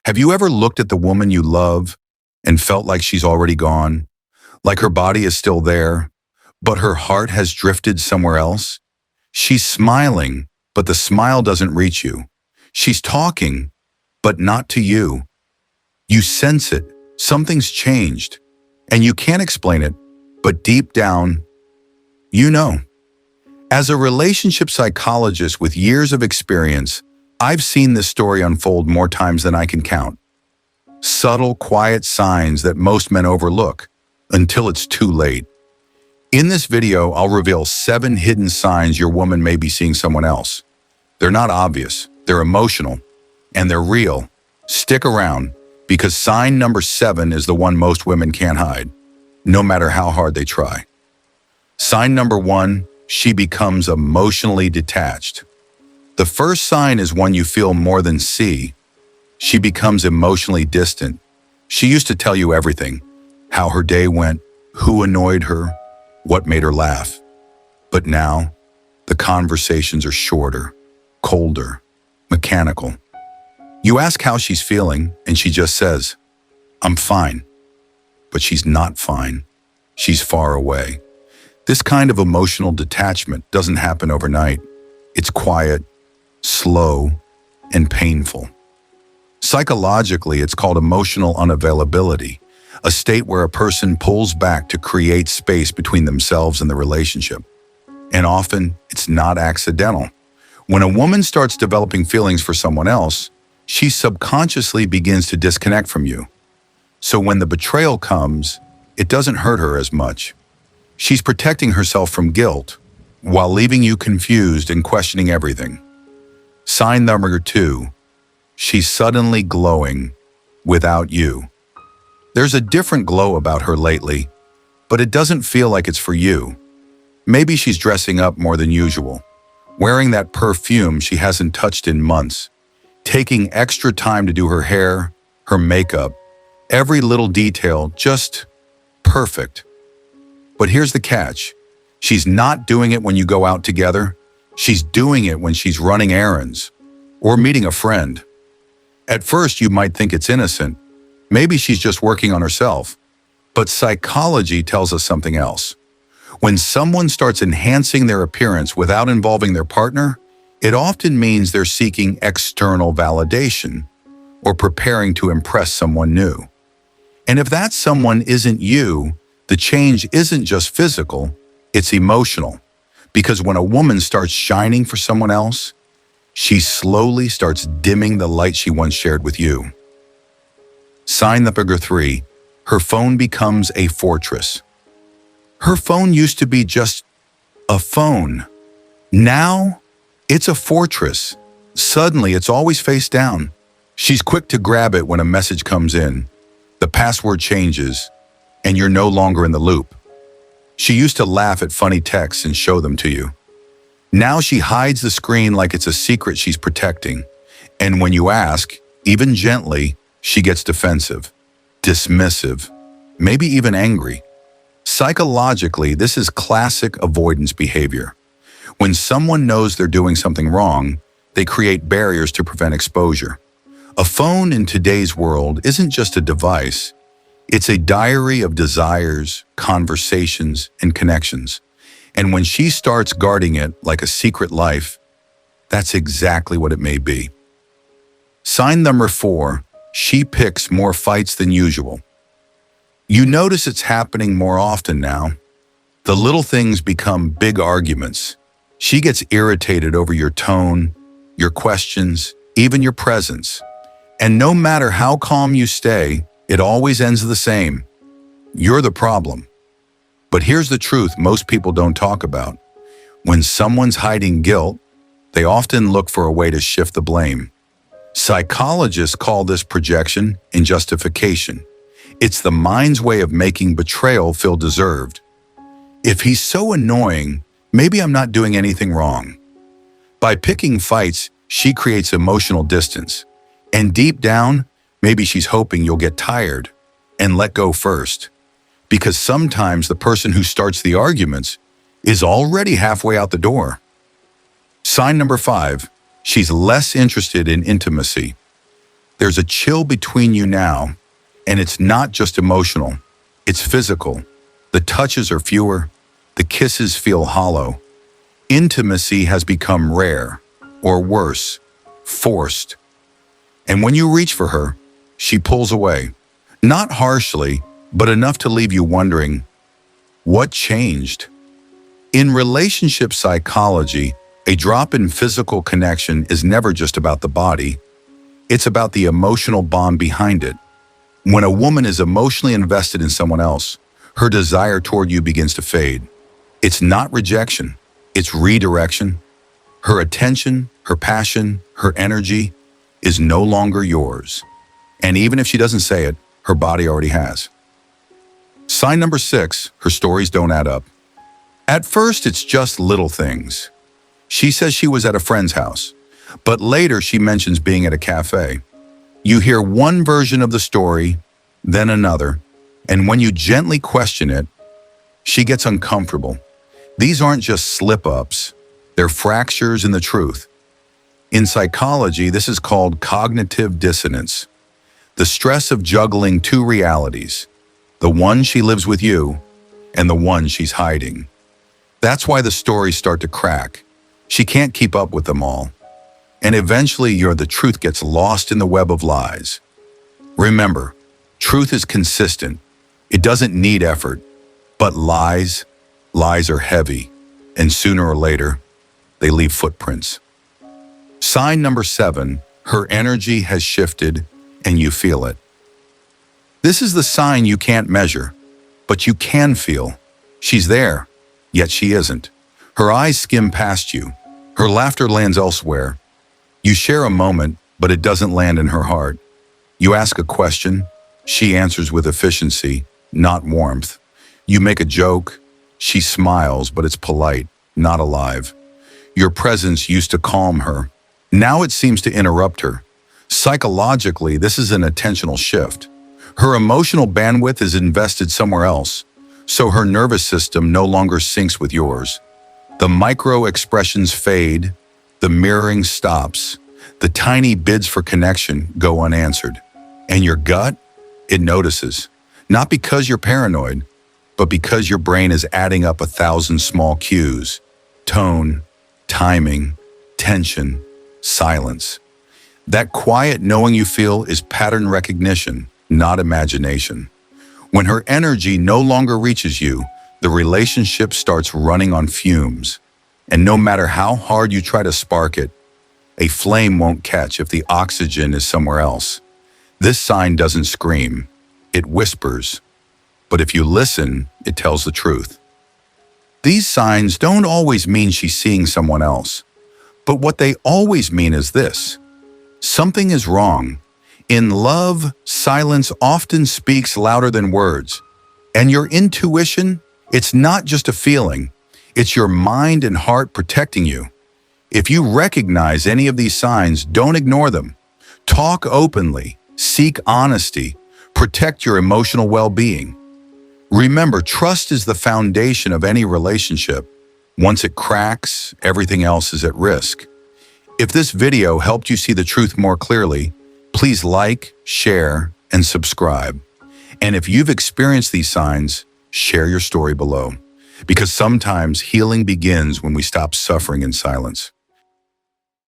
Have you ever looked at the woman you love and felt like she's already gone? Like her body is still there, but her heart has drifted somewhere else? She's smiling, but the smile doesn't reach you. She's talking, but not to you. You sense it. Something's changed. And you can't explain it, but deep down, you know. As a relationship psychologist with years of experience, I've seen this story unfold more times than I can count. Subtle, quiet signs that most men overlook until it's too late. In this video, I'll reveal 7 hidden signs your woman may be seeing someone else. They're not obvious, they're emotional, and they're real. Stick around, because sign number 7 is the one most women can't hide, no matter how hard they try. Sign number 1, she becomes emotionally detached. The first sign is one you feel more than see. She becomes emotionally distant. She used to tell you everything, how her day went, who annoyed her, what made her laugh. But now, the conversations are shorter, colder, mechanical. You ask how she's feeling, and she just says, "I'm fine." But she's not fine. She's far away. This kind of emotional detachment doesn't happen overnight. It's quiet, slow, and painful. Psychologically, it's called emotional unavailability, a state where a person pulls back to create space between themselves and the relationship. And often, it's not accidental. When a woman starts developing feelings for someone else, she subconsciously begins to disconnect from you. So when the betrayal comes, it doesn't hurt her as much. She's protecting herself from guilt while leaving you confused and questioning everything. Sign number 2, she's suddenly glowing without you. There's a different glow about her lately, but it doesn't feel like it's for you. Maybe she's dressing up more than usual, wearing that perfume she hasn't touched in months, taking extra time to do her hair, her makeup, every little detail just perfect. But here's the catch. She's not doing it when you go out together. She's doing it when she's running errands or meeting a friend. At first, you might think it's innocent. Maybe she's just working on herself. But psychology tells us something else. When someone starts enhancing their appearance without involving their partner, it often means they're seeking external validation or preparing to impress someone new. And if that someone isn't you, the change isn't just physical, it's emotional. Because when a woman starts shining for someone else, she slowly starts dimming the light she once shared with you. Sign number 3, her phone becomes a fortress. Her phone used to be just a phone. Now, it's a fortress. Suddenly, it's always face down. She's quick to grab it when a message comes in. The password changes, and you're no longer in the loop. She used to laugh at funny texts and show them to you. Now she hides the screen like it's a secret she's protecting. And when you ask, even gently, she gets defensive, dismissive, maybe even angry. Psychologically, this is classic avoidance behavior. When someone knows they're doing something wrong, they create barriers to prevent exposure. A phone in today's world isn't just a device. It's a diary of desires, conversations, and connections. And when she starts guarding it like a secret life, that's exactly what it may be. Sign number 4, she picks more fights than usual. You notice it's happening more often now. The little things become big arguments. She gets irritated over your tone, your questions, even your presence. And no matter how calm you stay, it always ends the same. You're the problem. But here's the truth most people don't talk about. When someone's hiding guilt, they often look for a way to shift the blame. Psychologists call this projection and justification. It's the mind's way of making betrayal feel deserved. If he's so annoying, maybe I'm not doing anything wrong. By picking fights, she creates emotional distance. And deep down, maybe she's hoping you'll get tired and let go first. Because sometimes the person who starts the arguments is already halfway out the door. Sign number 5, she's less interested in intimacy. There's a chill between you now, and it's not just emotional, it's physical. The touches are fewer, the kisses feel hollow. Intimacy has become rare, or worse, forced. And when you reach for her, she pulls away. Not harshly, but enough to leave you wondering, what changed? In relationship psychology, a drop in physical connection is never just about the body, it's about the emotional bond behind it. When a woman is emotionally invested in someone else, her desire toward you begins to fade. It's not rejection, it's redirection. Her attention, her passion, her energy is no longer yours. And even if she doesn't say it, her body already has. Sign number 6, her stories don't add up. At first, it's just little things. She says she was at a friend's house, but later she mentions being at a cafe. You hear one version of the story, then another, and when you gently question it, she gets uncomfortable. These aren't just slip-ups, they're fractures in the truth. In psychology, this is called cognitive dissonance. The stress of juggling two realities, the one she lives with you and the one she's hiding. That's why the stories start to crack. She can't keep up with them all. And eventually the truth gets lost in the web of lies. Remember, truth is consistent. It doesn't need effort. But lies are heavy. And sooner or later, they leave footprints. Sign number 7, her energy has shifted and you feel it. This is the sign you can't measure, but you can feel. She's there, yet she isn't. Her eyes skim past you. Her laughter lands elsewhere. You share a moment, but it doesn't land in her heart. You ask a question, she answers with efficiency, not warmth. You make a joke, she smiles, but it's polite, not alive. Your presence used to calm her. Now it seems to interrupt her. Psychologically, this is an attentional shift. Her emotional bandwidth is invested somewhere else, so her nervous system no longer syncs with yours. The micro expressions fade, the mirroring stops, the tiny bids for connection go unanswered. And your gut, it notices. Not because you're paranoid, but because your brain is adding up 1,000 small cues. Tone, timing, tension, silence. That quiet knowing you feel is pattern recognition, not imagination. When her energy no longer reaches you, the relationship starts running on fumes. And no matter how hard you try to spark it, a flame won't catch if the oxygen is somewhere else. This sign doesn't scream, it whispers. But if you listen, it tells the truth. These signs don't always mean she's seeing someone else. But what they always mean is this: something is wrong. In love, silence often speaks louder than words. And your intuition, it's not just a feeling. It's your mind and heart protecting you. If you recognize any of these signs, don't ignore them. Talk openly, seek honesty, protect your emotional well-being. Remember, trust is the foundation of any relationship. Once it cracks, everything else is at risk. If this video helped you see the truth more clearly, please like, share, and subscribe. And if you've experienced these signs, share your story below. Because sometimes healing begins when we stop suffering in silence.